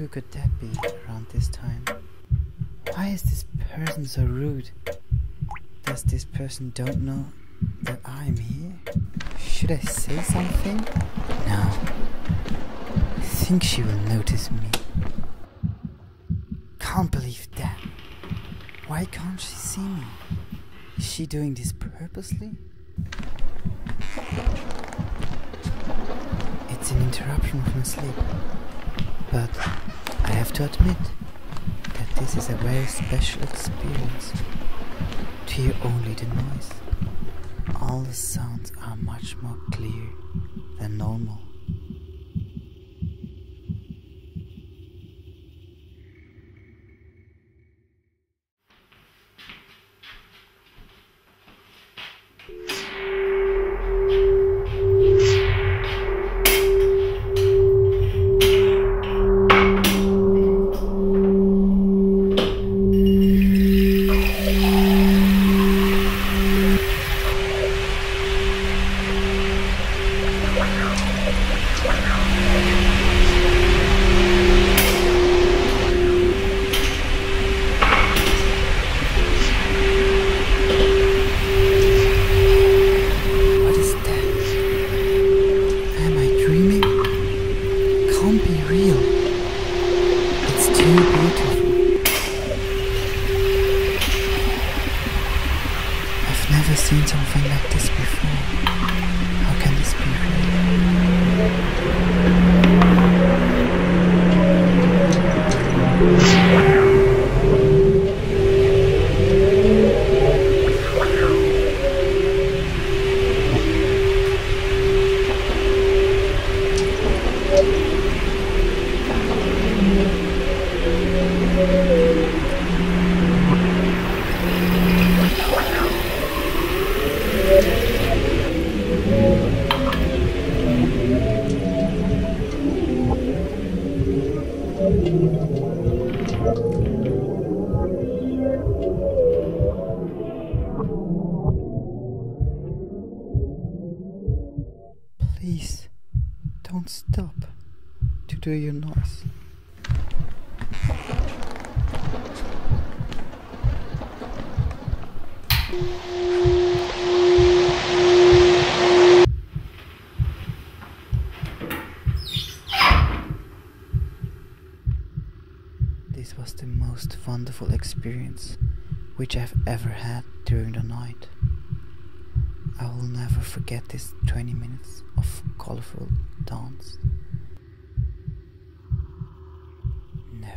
Who could that be around this time? Why is this person so rude? Does this person don't know that I'm here? Should I say something? No. I think she will notice me. Can't believe that. Why can't she see me? Is she doing this purposely? It's an interruption of my sleep. But I have to admit that this is a very special experience. To hear only the noise. All the sounds are much more clear than normal. Seen something like this before. How can this be Please, don't stop to do your noise. This was the most wonderful experience which I've ever had during the night. I will never forget this 20 minutes of colorful dance. Never.